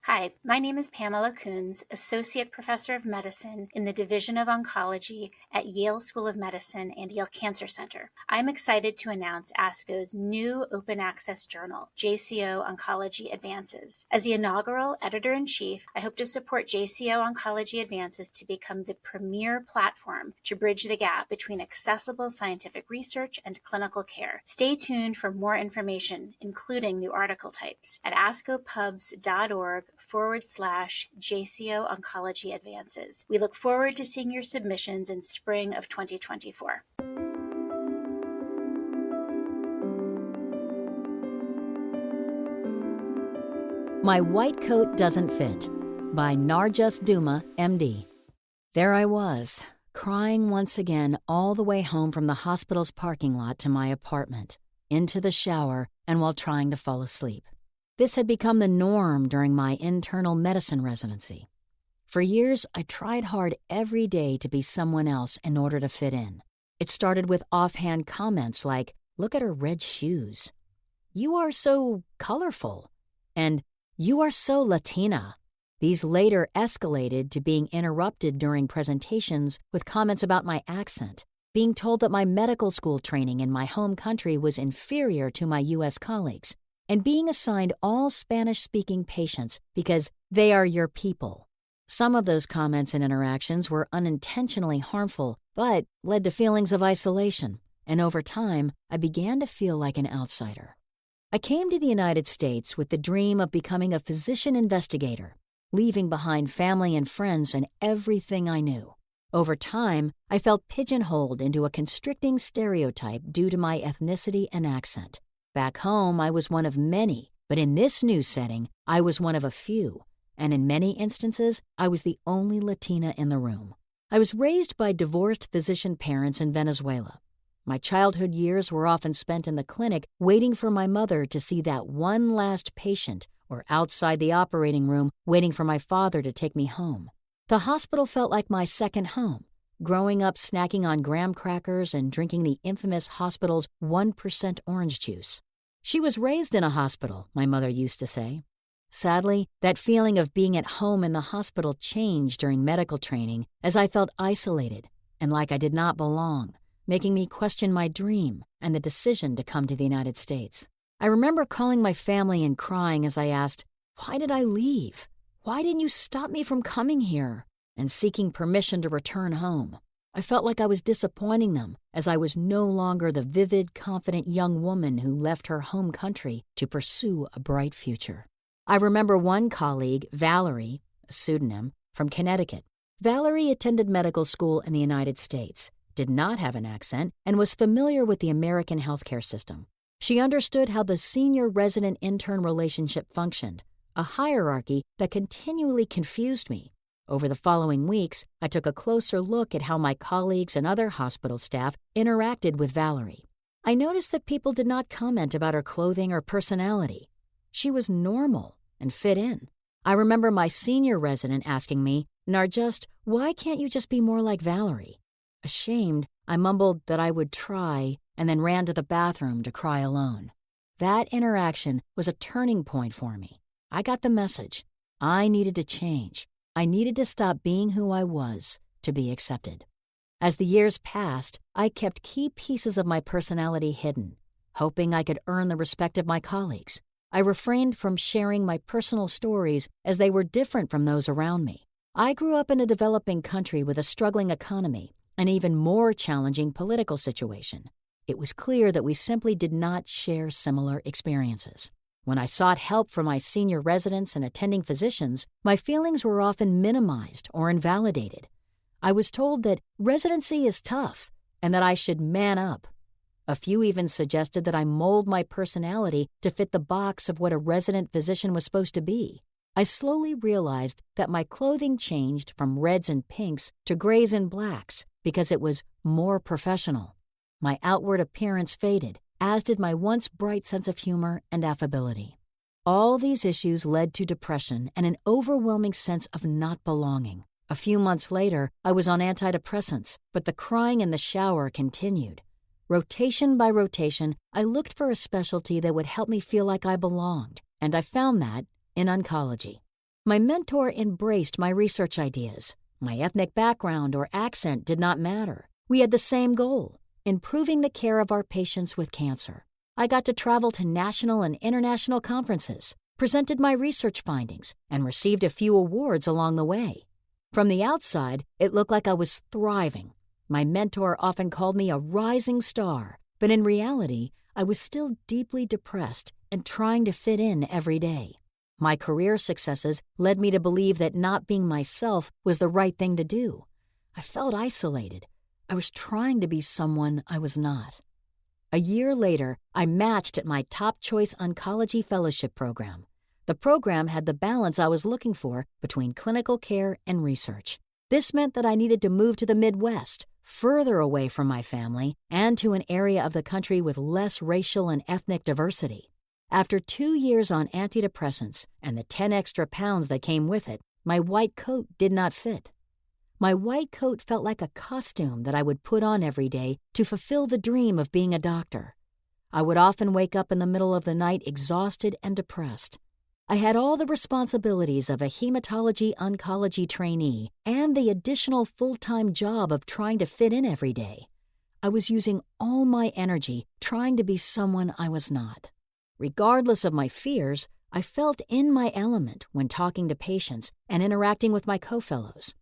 Hi, my name is Pamela Coons, Associate Professor of Medicine in the Division of Oncology at Yale School of Medicine and Yale Cancer Center. I'm excited to announce ASCO's new open access journal, JCO Oncology Advances. As the inaugural editor-in-chief, I hope to support JCO Oncology Advances to become the premier platform to bridge the gap between accessible scientific research and clinical care. Stay tuned for more information, including new article types, at ascopubs.org/JCO Oncology Advances. We look forward to seeing your submissions in spring of 2024. My White Coat Doesn't Fit by Narjust Duma, MD. There I was, crying once again all the way home from the hospital's parking lot to my apartment, into the shower, and while trying to fall asleep. This had become the norm during my internal medicine residency. For years, I tried hard every day to be someone else in order to fit in. It started with offhand comments like, "Look at her red shoes. You are so colorful." And, "You are so Latina." These later escalated to being interrupted during presentations with comments about my accent, being told that my medical school training in my home country was inferior to my U.S. colleagues, and being assigned all Spanish-speaking patients because they are your people. Some of those comments and interactions were unintentionally harmful, but led to feelings of isolation, and over time, I began to feel like an outsider. I came to the United States with the dream of becoming a physician investigator, leaving behind family and friends and everything I knew. Over time, I felt pigeonholed into a constricting stereotype due to my ethnicity and accent. Back home, I was one of many, but in this new setting, I was one of a few, and in many instances, I was the only Latina in the room. I was raised by divorced physician parents in Venezuela. My childhood years were often spent in the clinic waiting for my mother to see that one last patient, or outside the operating room waiting for my father to take me home. The hospital felt like my second home, growing up snacking on graham crackers and drinking the infamous hospital's 1% orange juice. She was raised in a hospital, my mother used to say. Sadly, that feeling of being at home in the hospital changed during medical training as I felt isolated and like I did not belong, making me question my dream and the decision to come to the United States. I remember calling my family and crying as I asked, "Why did I leave? Why didn't you stop me from coming here?" and seeking permission to return home. I felt like I was disappointing them, as I was no longer the vivid, confident young woman who left her home country to pursue a bright future. I remember one colleague, Valerie, a pseudonym, from Connecticut. Valerie attended medical school in the United States, did not have an accent, and was familiar with the American healthcare system. She understood how the senior resident-intern relationship functioned, a hierarchy that continually confused me. Over the following weeks, I took a closer look at how my colleagues and other hospital staff interacted with Valerie. I noticed that people did not comment about her clothing or personality. She was normal and fit in. I remember my senior resident asking me, "Narjust, why can't you just be more like Valerie?" Ashamed, I mumbled that I would try and then ran to the bathroom to cry alone. That interaction was a turning point for me. I got the message. I needed to change. I needed to stop being who I was to be accepted. As the years passed, I kept key pieces of my personality hidden, hoping I could earn the respect of my colleagues. I refrained from sharing my personal stories as they were different from those around me. I grew up in a developing country with a struggling economy, an even more challenging political situation. It was clear that we simply did not share similar experiences. When I sought help from my senior residents and attending physicians, my feelings were often minimized or invalidated. I was told that residency is tough and that I should man up. A few even suggested that I mold my personality to fit the box of what a resident physician was supposed to be. I slowly realized that my clothing changed from reds and pinks to grays and blacks because it was more professional. My outward appearance faded, as did my once bright sense of humor and affability. All these issues led to depression and an overwhelming sense of not belonging. A few months later, I was on antidepressants, but the crying in the shower continued. Rotation by rotation, I looked for a specialty that would help me feel like I belonged, and I found that in oncology. My mentor embraced my research ideas. My ethnic background or accent did not matter. We had the same goal: improving the care of our patients with cancer. I got to travel to national and international conferences, presented my research findings, and received a few awards along the way. From the outside, it looked like I was thriving. My mentor often called me a rising star, but in reality, I was still deeply depressed and trying to fit in every day. My career successes led me to believe that not being myself was the right thing to do. I felt isolated. I was trying to be someone I was not. A year later, I matched at my top choice oncology fellowship program. The program had the balance I was looking for between clinical care and research. This meant that I needed to move to the Midwest, further away from my family, and to an area of the country with less racial and ethnic diversity. After 2 years on antidepressants and the 10 extra pounds that came with it, my white coat did not fit. My white coat felt like a costume that I would put on every day to fulfill the dream of being a doctor. I would often wake up in the middle of the night exhausted and depressed. I had all the responsibilities of a hematology-oncology trainee and the additional full-time job of trying to fit in every day. I was using all my energy trying to be someone I was not. Regardless of my fears, I felt in my element when talking to patients and interacting with my co-fellows.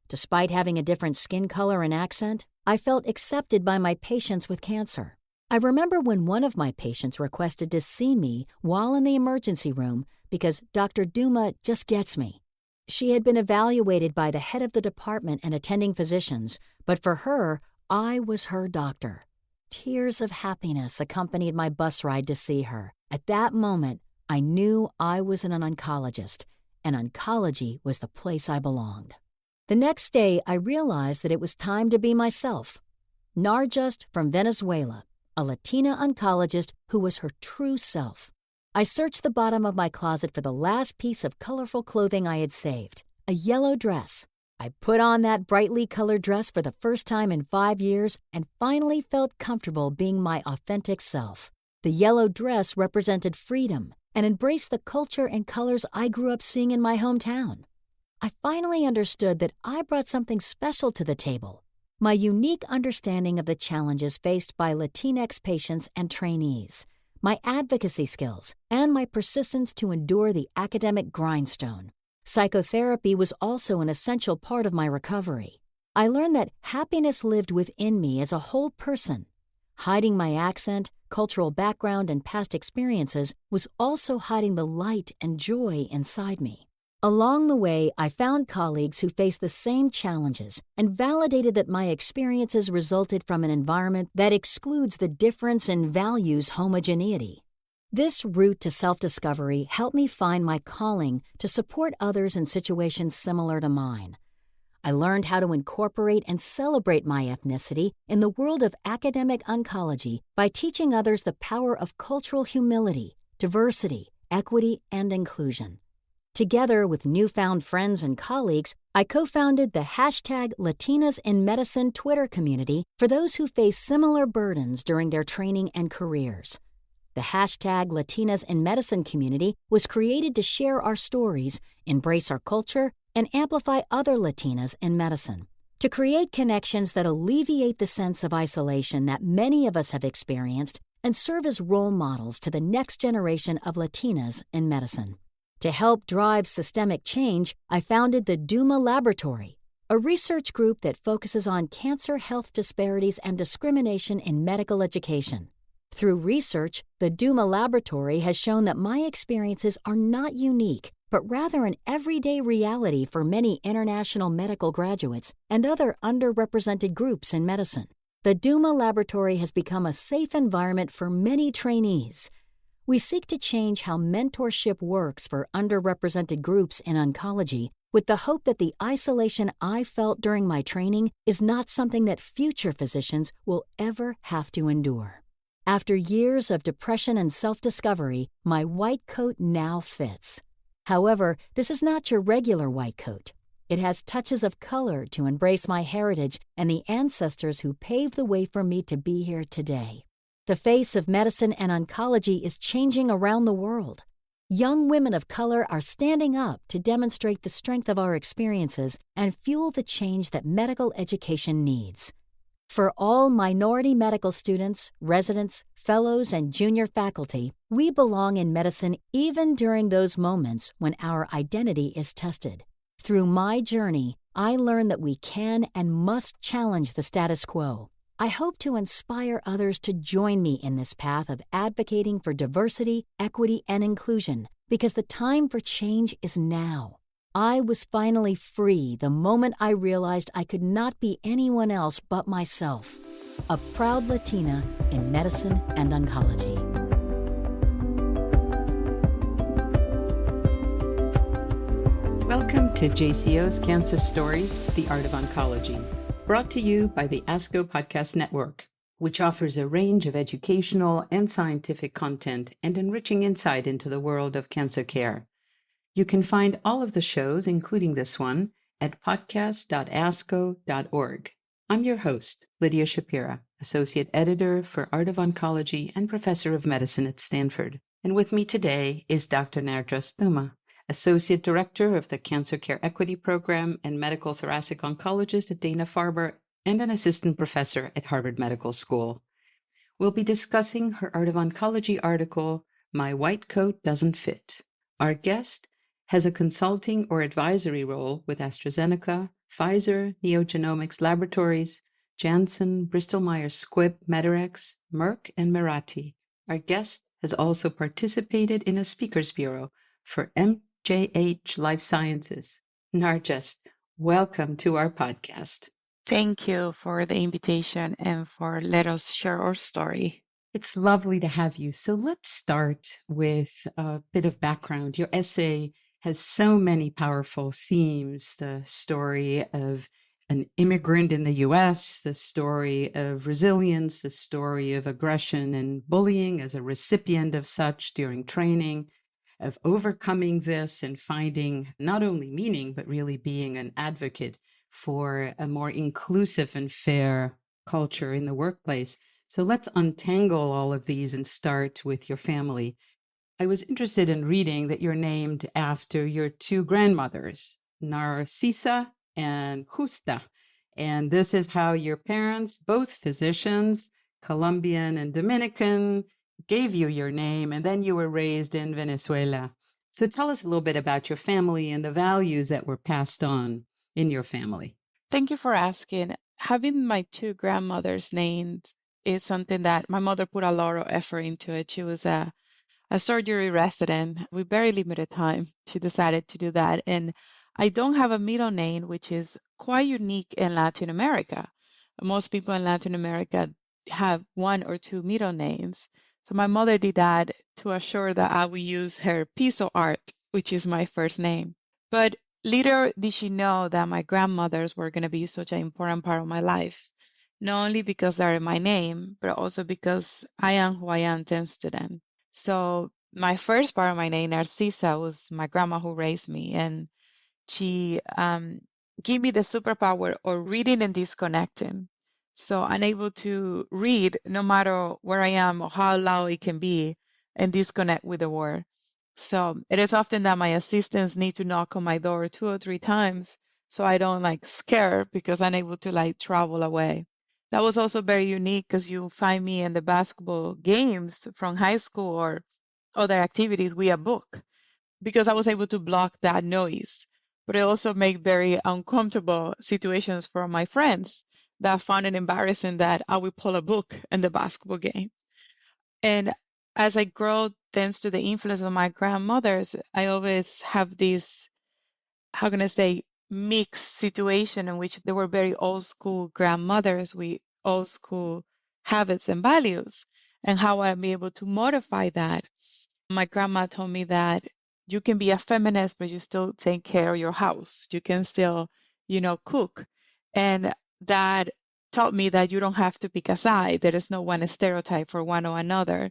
Despite having a different skin color and accent, I felt accepted by my patients with cancer. I remember when one of my patients requested to see me while in the emergency room because Dr. Duma just gets me. She had been evaluated by the head of the department and attending physicians, but for her, I was her doctor. Tears of happiness accompanied my bus ride to see her. At that moment, I knew I was an oncologist, and oncology was the place I belonged. The next day, I realized that it was time to be myself. Narjust from Venezuela, a Latina oncologist who was her true self. I searched the bottom of my closet for the last piece of colorful clothing I had saved, a yellow dress. I put on that brightly colored dress for the first time in 5 years and finally felt comfortable being my authentic self. The yellow dress represented freedom and embraced the culture and colors I grew up seeing in my hometown. I finally understood that I brought something special to the table: my unique understanding of the challenges faced by Latinx patients and trainees, my advocacy skills, and my persistence to endure the academic grindstone. Psychotherapy was also an essential part of my recovery. I learned that happiness lived within me as a whole person. Hiding my accent, cultural background, and past experiences was also hiding the light and joy inside me. Along the way, I found colleagues who faced the same challenges and validated that my experiences resulted from an environment that excludes the difference in values homogeneity. This route to self-discovery helped me find my calling to support others in situations similar to mine. I learned how to incorporate and celebrate my ethnicity in the world of academic oncology by teaching others the power of cultural humility, diversity, equity, and inclusion. Together with newfound friends and colleagues, I co-founded the #Latinas in Medicine Twitter community for those who face similar burdens during their training and careers. The #Latinas in Medicine community was created to share our stories, embrace our culture, and amplify other Latinas in medicine. To create connections that alleviate the sense of isolation that many of us have experienced and serve as role models to the next generation of Latinas in medicine. To help drive systemic change, I founded the Duma Laboratory, a research group that focuses on cancer health disparities and discrimination in medical education. Through research, the Duma Laboratory has shown that my experiences are not unique, but rather an everyday reality for many international medical graduates and other underrepresented groups in medicine. The Duma Laboratory has become a safe environment for many trainees. We seek to change how mentorship works for underrepresented groups in oncology with the hope that the isolation I felt during my training is not something that future physicians will ever have to endure. After years of depression and self-discovery, my white coat now fits. However, this is not your regular white coat. It has touches of color to embrace my heritage and the ancestors who paved the way for me to be here today. The face of medicine and oncology is changing around the world. Young women of color are standing up to demonstrate the strength of our experiences and fuel the change that medical education needs. For all minority medical students, residents, fellows, and junior faculty, we belong in medicine even during those moments when our identity is tested. Through my journey, I learned that we can and must challenge the status quo. I hope to inspire others to join me in this path of advocating for diversity, equity, and inclusion, because the time for change is now. I was finally free the moment I realized I could not be anyone else but myself. A proud Latina in medicine and oncology. Welcome to JCO's Cancer Stories, The Art of Oncology, brought to you by the ASCO Podcast Network, which offers a range of educational and scientific content and enriching insight into the world of cancer care. You can find all of the shows, including this one, at podcast.asco.org. I'm your host, Lydia Shapira, Associate Editor for Art of Oncology and Professor of Medicine at Stanford. And with me today is Dr. Narjust Duma, Associate Director of the Cancer Care Equity Program and Medical Thoracic Oncologist at Dana-Farber and an Assistant Professor at Harvard Medical School. We'll be discussing her Art of Oncology article, My White Coat Doesn't Fit. Our guest has a consulting or advisory role with AstraZeneca, Pfizer, NeoGenomics Laboratories, Janssen, Bristol-Myers Squibb, Medarex, Merck, and Mirati. Our guest has also participated in a speakers bureau for MJH Life Sciences. Narjust, welcome to our podcast. Thank you for the invitation and for let us share our story. It's lovely to have you. So let's start with a bit of background. Your essay has so many powerful themes: the story of an immigrant in the U.S., the story of resilience, the story of aggression and bullying as a recipient of such during training, of overcoming this and finding not only meaning, but really being an advocate for a more inclusive and fair culture in the workplace. So let's untangle all of these and start with your family. I was interested in reading that you're named after your two grandmothers, Narcisa and Justa. And this is how your parents, both physicians, Colombian and Dominican, gave you your name, and then you were raised in Venezuela. So tell us a little bit about your family and the values that were passed on in your family. Thank you for asking. Having my two grandmothers named is something that my mother put a lot of effort into it. She was a surgery resident with very limited time. She decided to do that. And I don't have a middle name, which is quite unique in Latin America. Most people in Latin America have one or two middle names. So my mother did that to assure that I would use her piece of art, which is my first name. But little did she know that my grandmothers were going to be such an important part of my life, not only because they're my name, but also because I am who I am thanks to them. So my first part of my name, Narcisa, was my grandma who raised me, and she gave me the superpower of reading and disconnecting. So I'm able to read no matter where I am or how loud it can be and disconnect with the world. So it is often that my assistants need to knock on my door 2 or 3 times so I don't scare because I'm able to travel away. That was also very unique because you find me in the basketball games from high school or other activities with a book because I was able to block that noise. But it also made very uncomfortable situations for my friends that found it embarrassing that I would pull a book in the basketball game. And as I grow, thanks to the influence of my grandmothers, I always have this, how can I say, mixed situation in which they were very old school grandmothers with old school habits and values, and how I'll be able to modify that. My grandma told me that you can be a feminist, but you still take care of your house. You can still, cook. And that taught me that you don't have to pick a side. There is no one stereotype for one or another.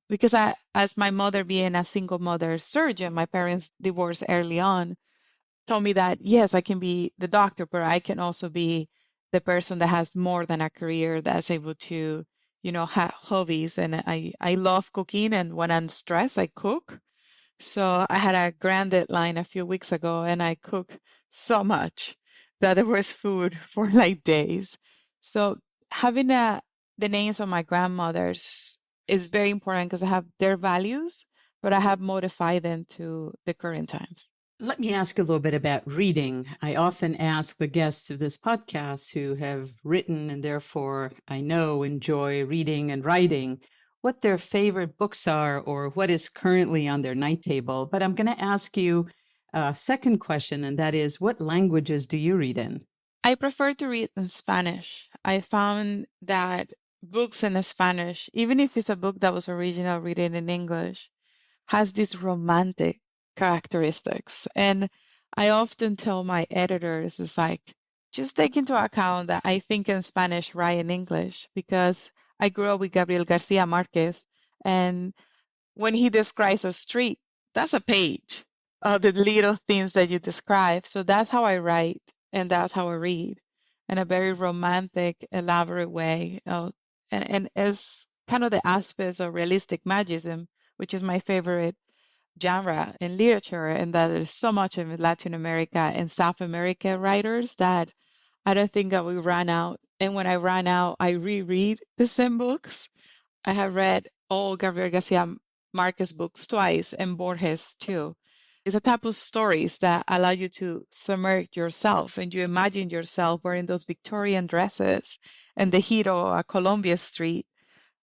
Because as my mother being a single mother surgeon, my parents divorced early on, told me that, yes, I can be the doctor, but I can also be the person that has more than a career, that's able to, have hobbies. And I love cooking. And when I'm stressed, I cook. So I had a grand deadline a few weeks ago, and I cooked so much that there was food for like days. So having the names of my grandmothers is very important because I have their values, but I have modified them to the current times. Let me ask a little bit about reading. I often ask the guests of this podcast who have written and therefore I know enjoy reading and writing what their favorite books are or what is currently on their night table. But I'm going to ask you a second question, and that is, what languages do you read in? I prefer to read in Spanish. I found that books in Spanish, even if it's a book that was original written in English, has these romantic characteristics. And I often tell my editors, it's like, just take into account that I think in Spanish, write in English, because I grew up with Gabriel Garcia Marquez. And when he describes a street, that's a page of the little things that you describe. So that's how I write and that's how I read in a very romantic, elaborate way. And as kind of the aspects of realistic magism, which is my favorite genre in literature, and that there's so much in Latin America and South America writers that I don't think that we run out. And when I run out, I reread the same books. I have read all Gabriel Garcia Marquez books twice and Borges too. It's a type of stories that allow you to submerge yourself and you imagine yourself wearing those Victorian dresses and the heat of a Columbia street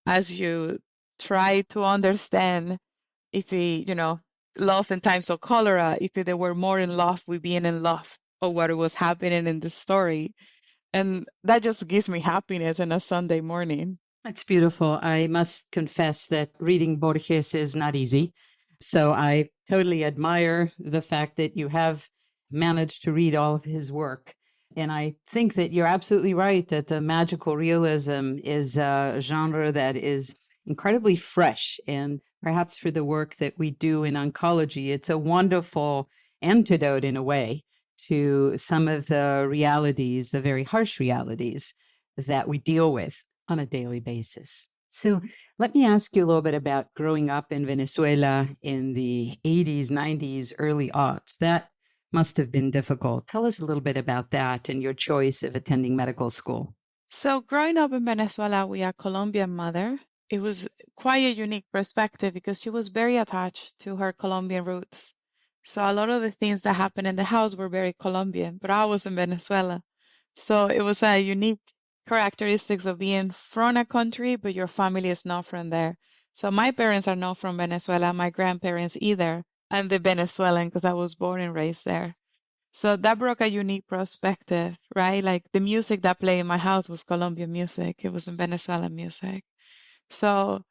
as you try to understand if we, love in times of cholera, if they were more in love with being in love or what was happening in the story. And that just gives me happiness on a Sunday morning. That's beautiful. I must confess that reading Borges is not easy. So I totally admire the fact that you have managed to read all of his work. And I think that you're absolutely right that the magical realism is a genre that is incredibly fresh. And perhaps for the work that we do in oncology, it's a wonderful antidote in a way to some of the realities, the very harsh realities that we deal with on a daily basis. So let me ask you a little bit about growing up in Venezuela in the 80s, 90s, early aughts. That must have been difficult. Tell us a little bit about that and your choice of attending medical school. So growing up in Venezuela with a Colombian mother, it was quite a unique perspective because she was very attached to her Colombian roots. So a lot of the things that happened in the house were very Colombian, but I was in Venezuela. So it was a unique characteristics of being from a country, but your family is not from there. So my parents are not from Venezuela, my grandparents either. I'm the Venezuelan because I was born and raised there. So that brought a unique perspective, right? Like the music that played in my house was Colombian music. It wasn't Venezuelan music. So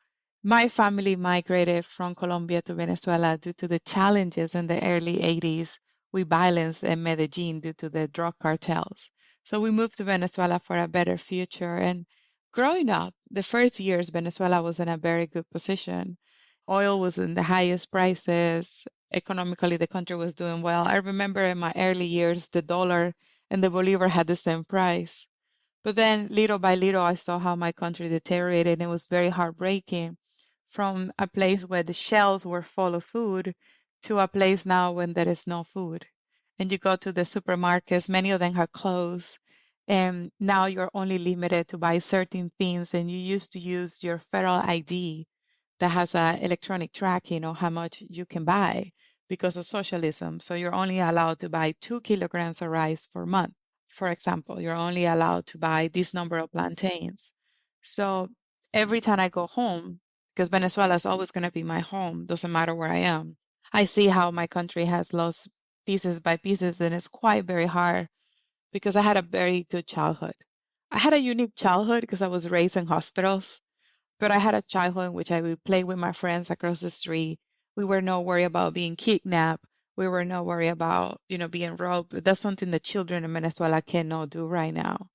my family migrated from Colombia to Venezuela due to the challenges in the early 80s with violence in Medellin due to the drug cartels. So we moved to Venezuela for a better future. And growing up, the first years, Venezuela was in a very good position. Oil was in the highest prices. Economically, the country was doing well. I remember in my early years, the dollar and the bolivar had the same price. But then little by little, I saw how my country deteriorated, and it was very heartbreaking from a place where the shelves were full of food to a place now when there is no food. And you go to the supermarkets, many of them have closed. And now you're only limited to buy certain things. And you used to use your federal ID that has a electronic tracking of how much you can buy because of socialism. So you're only allowed to buy 2 kilograms of rice per month. For example, you're only allowed to buy this number of plantains. So every time I go home, because Venezuela is always going to be my home, doesn't matter where I am, I see how my country has lost pieces by pieces, and it's quite very hard because I had a very good childhood. I had a unique childhood because I was raised in hospitals, but I had a childhood in which I would play with my friends across the street. We were not worried about being kidnapped. We were not worried about, being robbed. That's something that children in Venezuela cannot do right now.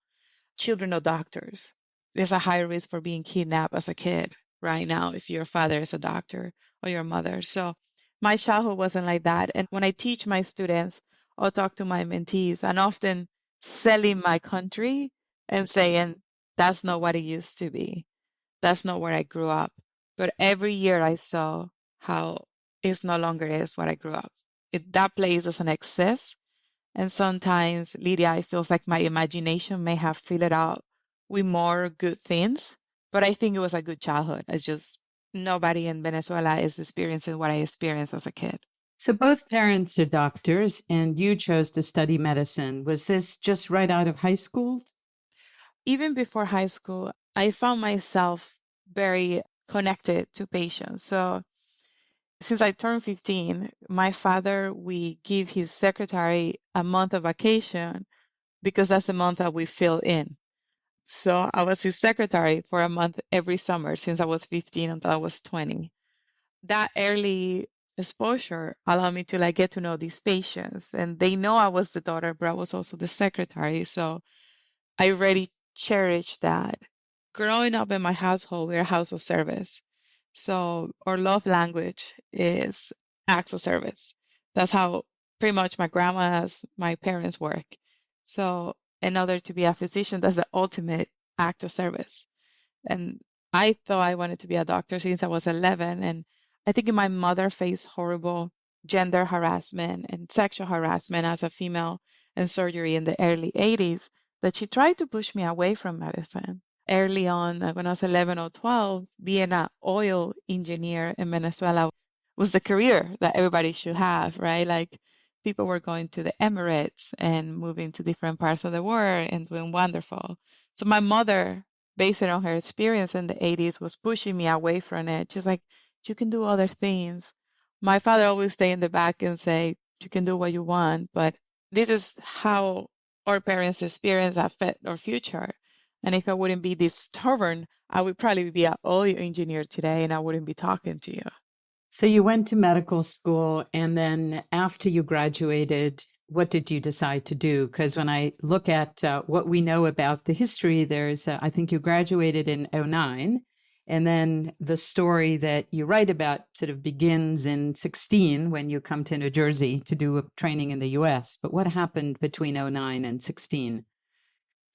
Children of doctors. There's a higher risk for being kidnapped as a kid right now if your father is a doctor or your mother. So my childhood wasn't like that. And when I teach my students or talk to my mentees, I'm often selling my country and saying, that's not what it used to be. That's not where I grew up. But every year I saw how is no longer is what I grew up. That place doesn't exist. And sometimes, Lydia, it feels like my imagination may have filled it out with more good things. But I think it was a good childhood. It's just nobody in Venezuela is experiencing what I experienced as a kid. So both parents are doctors, and you chose to study medicine. Was this just right out of high school? Even before high school, I found myself very connected to patients. So since I turned 15, my father, we give his secretary a month of vacation because that's the month that we fill in. So I was his secretary for a month every summer since I was 15 until I was 20. That early exposure allowed me to get to know these patients, and they know I was the daughter, but I was also the secretary. So I really cherish that. Growing up in my household, we're a house of service. So our love language is acts of service. That's how pretty much my grandma's, my parents work. So in order to be a physician, that's the ultimate act of service. And I thought I wanted to be a doctor since I was 11. And I think my mother faced horrible gender harassment and sexual harassment as a female in surgery in the early 80s that she tried to push me away from medicine. Early on, when I was 11 or 12, being an oil engineer in Venezuela was the career that everybody should have, right? Like people were going to the Emirates and moving to different parts of the world and doing wonderful. So my mother, based on her experience in the 80s, was pushing me away from it. She's like, you can do other things. My father always stay in the back and say, you can do what you want, but this is how our parents' experience affect our future. And if I wouldn't be this stubborn, I would probably be an oil engineer today and I wouldn't be talking to you. So you went to medical school, and then after you graduated, what did you decide to do? Because when I look at what we know about the history, there's, I think you graduated in '09, and then the story that you write about sort of begins in 16 when you come to New Jersey to do a training in the US. But what happened between '09 and 16?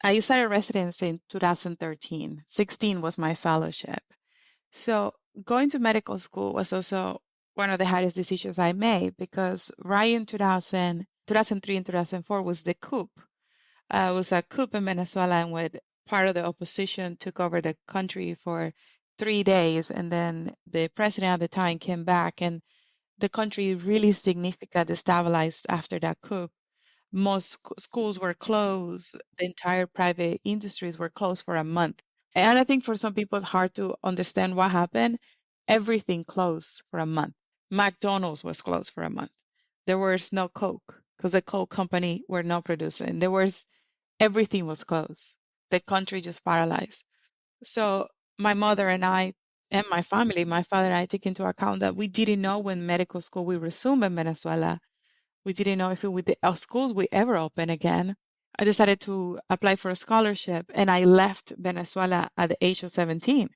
I started residency in 2013. 16 was my fellowship. So going to medical school was also one of the hardest decisions I made because right in 2003 and 2004 was the coup. It was a coup in Venezuela and when part of the opposition took over the country for 3 days. And then the president at the time came back and the country really significantly destabilized after that coup. Most schools were closed. The entire private industries were closed for a month. And I think for some people, it's hard to understand what happened. Everything closed for a month. McDonald's was closed for a month. There was no Coke because the Coke company were not producing. Everything was closed. The country just paralyzed. So my mother and I and my family, my father and I take into account that we didn't know when medical school will resume in Venezuela. We didn't know if our schools would ever open again. I decided to apply for a scholarship and I left Venezuela at the age of 17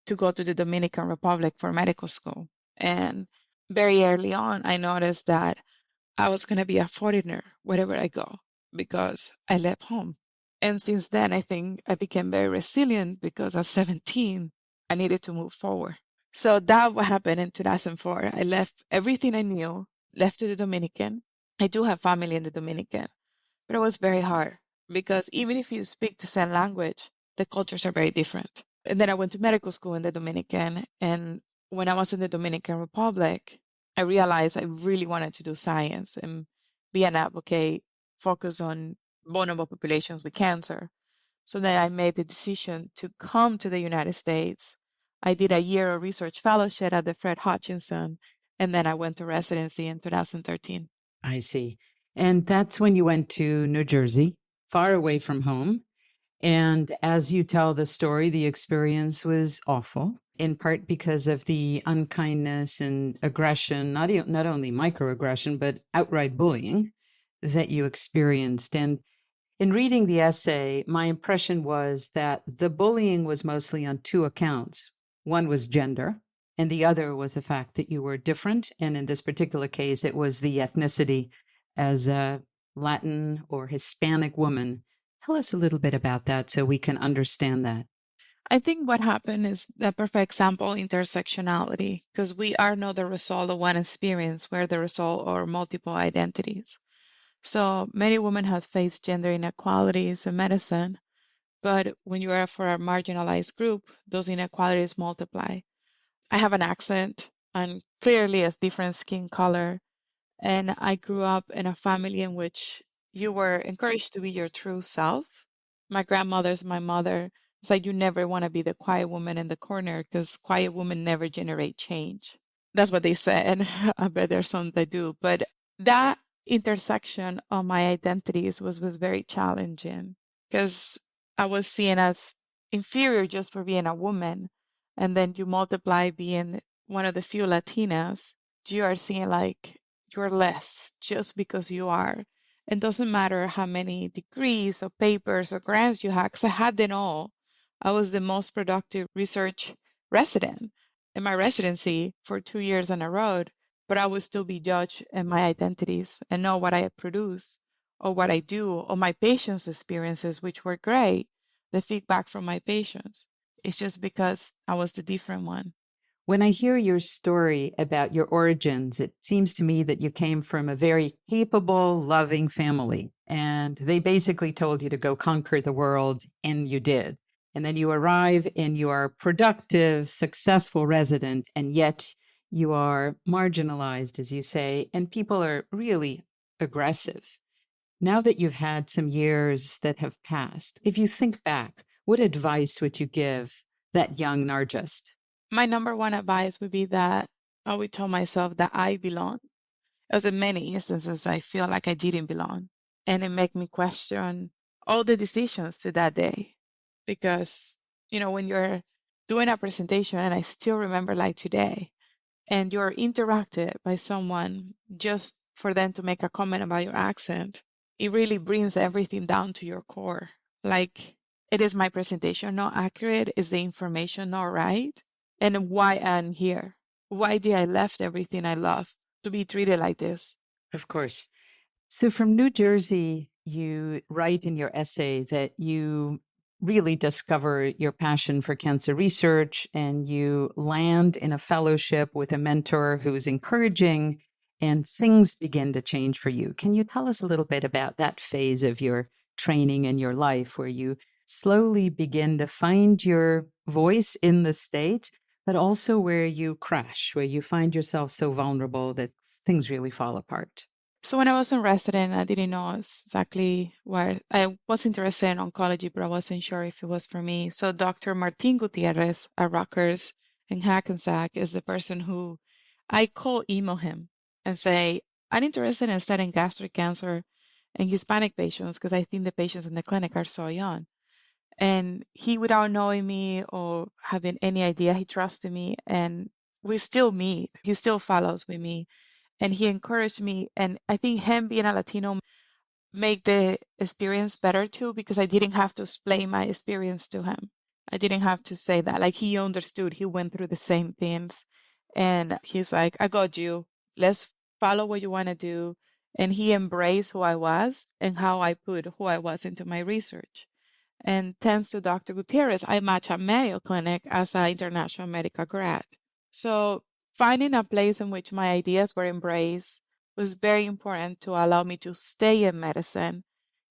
to go to the Dominican Republic for medical school. And very early on, I noticed that I was going to be a foreigner wherever I go because I left home. And since then, I think I became very resilient because at 17, I needed to move forward. So that what happened in 2004. I left everything I knew, left to the Dominican. I do have family in the Dominican, but it was very hard because even if you speak the same language, the cultures are very different. And then I went to medical school in the Dominican. And when I was in the Dominican Republic, I realized I really wanted to do science and be an advocate, focus on vulnerable populations with cancer. So then I made the decision to come to the United States. I did a year of research fellowship at the Fred Hutchinson, and then I went to residency in 2013. I see. And that's when you went to New Jersey, far away from home. And as you tell the story, the experience was awful, in part because of the unkindness and aggression, not only microaggression, but outright bullying that you experienced. And in reading the essay, my impression was that the bullying was mostly on two accounts. One was gender, and the other was the fact that you were different. And in this particular case, it was the ethnicity as a Latin or Hispanic woman. Tell us a little bit about that so we can understand that. I think what happened is the perfect example intersectionality, because we are not the result of one experience, we're the result of multiple identities. So many women have faced gender inequalities in medicine, but when you are for a marginalized group, those inequalities multiply. I have an accent and clearly a different skin color, and I grew up in a family in which you were encouraged to be your true self. My grandmother's my mother. It's like you never want to be the quiet woman in the corner because quiet women never generate change. That's what they said. I bet there's some that do. But that intersection of my identities was very challenging because I was seen as inferior just for being a woman. And then you multiply being one of the few Latinas, you are seen like you're less just because you are. It doesn't matter how many degrees or papers or grants you had, because I had them all. I was the most productive research resident in my residency for 2 years in a row, but I would still be judged in my identities and not what I produce or what I do or my patients' experiences, which were great, the feedback from my patients. It's just because I was the different one. When I hear your story about your origins, it seems to me that you came from a very capable, loving family, and they basically told you to go conquer the world, and you did. And then you arrive and you are a productive, successful resident, and yet you are marginalized, as you say, and people are really aggressive. Now that you've had some years that have passed, if you think back, what advice would you give that young Narjust? My number one advice would be that I would tell myself that I belong. As in many instances, I feel like I didn't belong. And it made me question all the decisions to that day. Because, when you're doing a presentation, and I still remember like today, and you're interacted by someone just for them to make a comment about your accent, it really brings everything down to your core. Like, it is my presentation not accurate? Is the information not right? And why I'm here? Why did I left everything I love to be treated like this? Of course. So from New Jersey, you write in your essay that you really discover your passion for cancer research and you land in a fellowship with a mentor who's encouraging and things begin to change for you. Can you tell us a little bit about that phase of your training and your life where you slowly begin to find your voice in the state, but also where you crash, where you find yourself so vulnerable that things really fall apart? So when I was in resident, I didn't know exactly where I was interested in oncology, but I wasn't sure if it was for me. So Dr. Martin Gutierrez at Rutgers in Hackensack is the person who I call email him and say, I'm interested in studying gastric cancer in Hispanic patients because I think the patients in the clinic are so young. And he, without knowing me or having any idea, he trusted me and we still meet. He still follows with me and he encouraged me. And I think him being a Latino made the experience better too, because I didn't have to explain my experience to him. I didn't have to say that. Like he understood, he went through the same things. And he's like, I got you. Let's follow what you want to do. And he embraced who I was and how I put who I was into my research. And thanks to Dr. Gutierrez, I matched at Mayo Clinic as an international medical grad. So finding a place in which my ideas were embraced was very important to allow me to stay in medicine.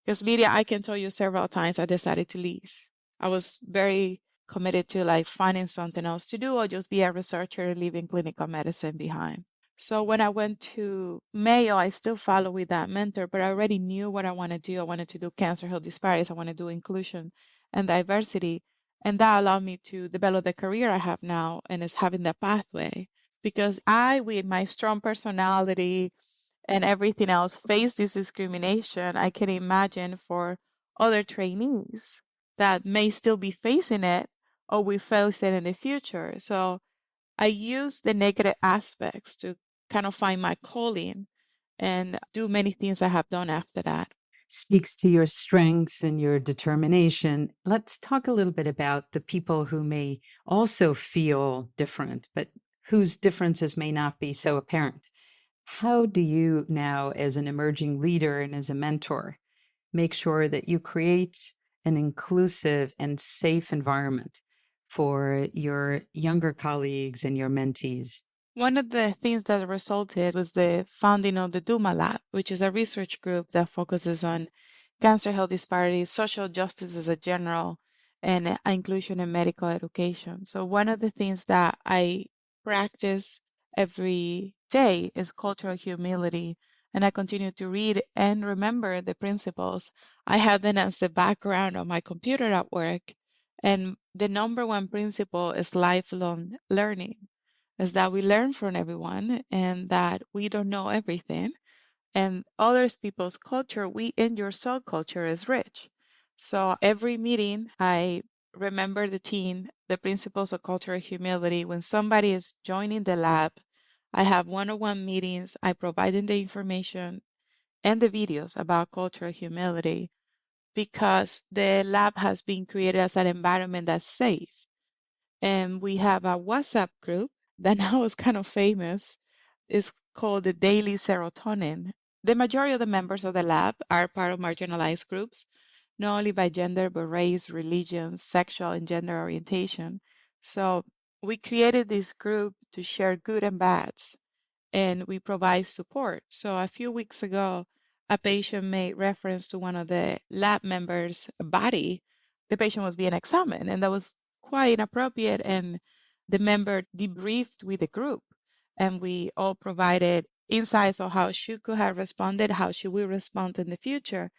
Because Lydia, I can tell you several times I decided to leave. I was very committed to like finding something else to do or just be a researcher leaving clinical medicine behind. So when I went to Mayo, I still follow with that mentor, but I already knew what I want to do. I wanted to do cancer health disparities. I want to do inclusion and diversity. And that allowed me to develop the career I have now and is having that pathway. Because I, with my strong personality and everything else, face this discrimination, I can imagine for other trainees that may still be facing it or will face it in the future. So I use the negative aspects to kind of find my calling and do many things I have done after that. Speaks to your strength and your determination. Let's talk a little bit about the people who may also feel different, but whose differences may not be so apparent. How do you now, as an emerging leader and as a mentor, make sure that you create an inclusive and safe environment for your younger colleagues and your mentees? One of the things that resulted was the founding of the Duma Lab, which is a research group that focuses on cancer health disparities, social justice as a general, and inclusion in medical education. So one of the things that I practice every day is cultural humility, and I continue to read and remember the principles. I have them as the background on my computer at work, and the number one principle is lifelong learning, is that we learn from everyone and that we don't know everything. And others people's culture, we in your soul culture is rich. So every meeting, I remember the team, the principles of cultural humility. When somebody is joining the lab, I have one-on-one meetings. I provide them the information and the videos about cultural humility because the lab has been created as an environment that's safe. And we have a WhatsApp group that now is kind of famous. It's called the Daily Serotonin. The majority of the members of the lab are part of marginalized groups, not only by gender, but race, religion, sexual, and gender orientation. So we created this group to share good and bads, and we provide support. So a few weeks ago, a patient made reference to one of the lab members' body. The patient was being examined, and that was quite inappropriate. And the member debriefed with the group, and we all provided insights on how she could have responded, how she will respond in the future.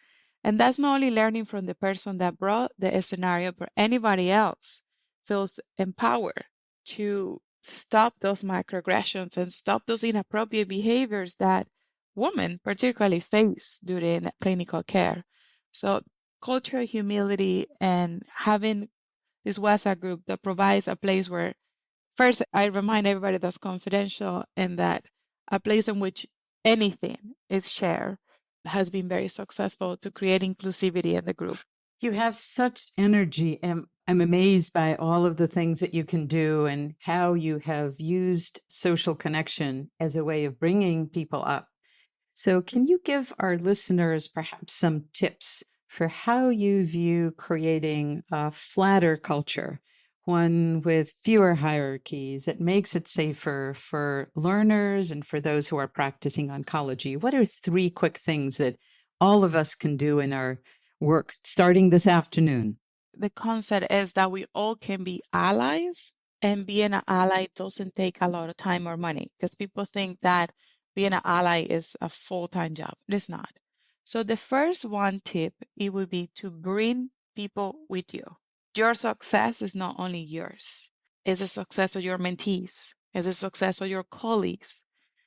And that's not only learning from the person that brought the scenario, but anybody else feels empowered to stop those microaggressions and stop those inappropriate behaviors that women particularly face during clinical care. So cultural humility and having this WhatsApp group that provides a place where, first, I remind everybody that's confidential and that a place in which anything is shared has been very successful to create inclusivity in the group. You have such energy, and I'm amazed by all of the things that you can do and how you have used social connection as a way of bringing people up. So, can you give our listeners perhaps some tips for how you view creating a flatter culture, one with fewer hierarchies that makes it safer for learners and for those who are practicing oncology? What are 3 quick things that all of us can do in our work starting this afternoon? The concept is that we all can be allies, and being an ally doesn't take a lot of time or money because people think that being an ally is a full-time job. It's not. So the first one tip, it would be to bring people with you. Your success is not only yours. It's the success of your mentees. It's the success of your colleagues.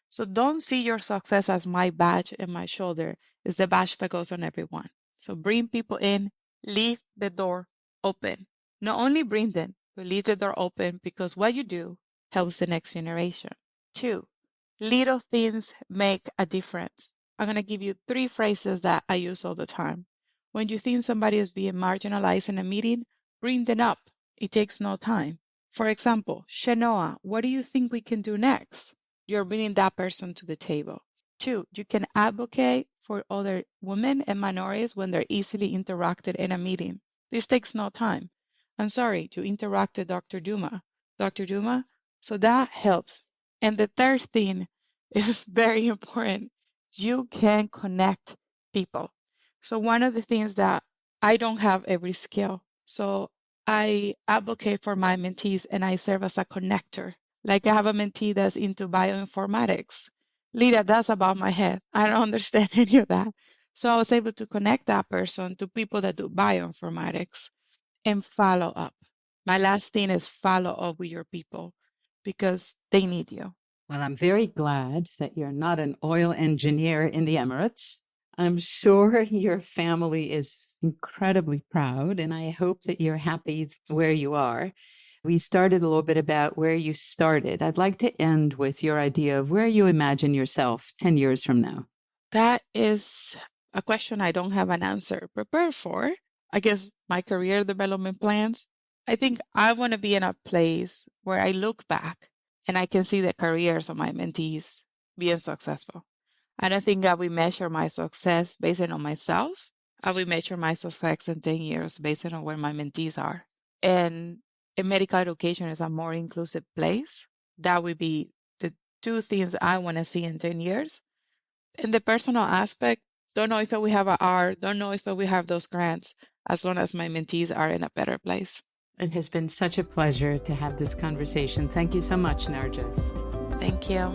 So don't see your success as my badge and my shoulder. It's the badge that goes on everyone. So bring people in, leave the door open. Not only bring them, but leave the door open because what you do helps the next generation. 2, little things make a difference. I'm going to give you 3 phrases that I use all the time. When you think somebody is being marginalized in a meeting, bring them up. It takes no time. For example, Shenoa, what do you think we can do next? You're bringing that person to the table. 2, you can advocate for other women and minorities when they're easily interrupted in a meeting. This takes no time. I'm sorry, you interrupted Dr. Duma. Dr. Duma? So that helps. And the third thing is very important. You can connect people. So one of the things that I don't have every skill. So I advocate for my mentees and I serve as a connector. Like I have a mentee that's into bioinformatics. Lita, that's above my head. I don't understand any of that. So I was able to connect that person to people that do bioinformatics and follow up. My last thing is follow up with your people because they need you. Well, I'm very glad that you're not an oil engineer in the Emirates. I'm sure your family is incredibly proud, and I hope that you're happy where you are. We started a little bit about where you started. I'd like to end with your idea of where you imagine yourself 10 years from now. That is a question I don't have an answer prepared for. I guess my career development plans. I think I want to be in a place where I look back and I can see the careers of my mentees being successful. I don't think I will measure my success based on myself. I will measure my success in 10 years based on where my mentees are. And a medical education is a more inclusive place. That would be the two things I want to see in 10 years. In the personal aspect, don't know if we have a R, don't know if we have those grants, as long as my mentees are in a better place. It has been such a pleasure to have this conversation. Thank you so much, Narjust. Thank you.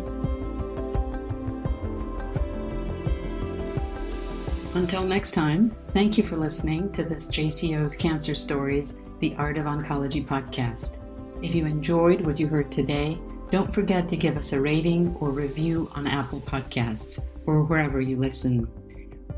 Until next time, thank you for listening to this JCO's Cancer Stories, The Art of Oncology podcast. If you enjoyed what you heard today, don't forget to give us a rating or review on Apple Podcasts or wherever you listen.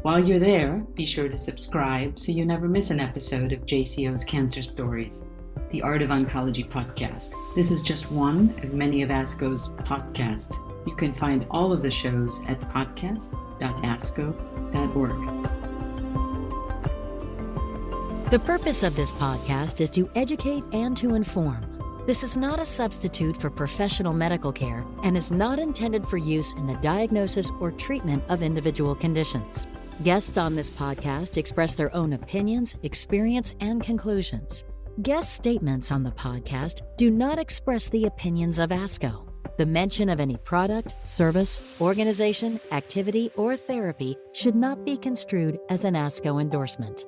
While you're there, be sure to subscribe so you never miss an episode of JCO's Cancer Stories, The Art of Oncology podcast. This is just one of many of ASCO's podcasts. You can find all of the shows at podcast.asco.org. The purpose of this podcast is to educate and to inform. This is not a substitute for professional medical care and is not intended for use in the diagnosis or treatment of individual conditions. Guests on this podcast express their own opinions, experience, and conclusions. Guest statements on the podcast do not express the opinions of ASCO. The mention of any product, service, organization, activity, or therapy should not be construed as an ASCO endorsement.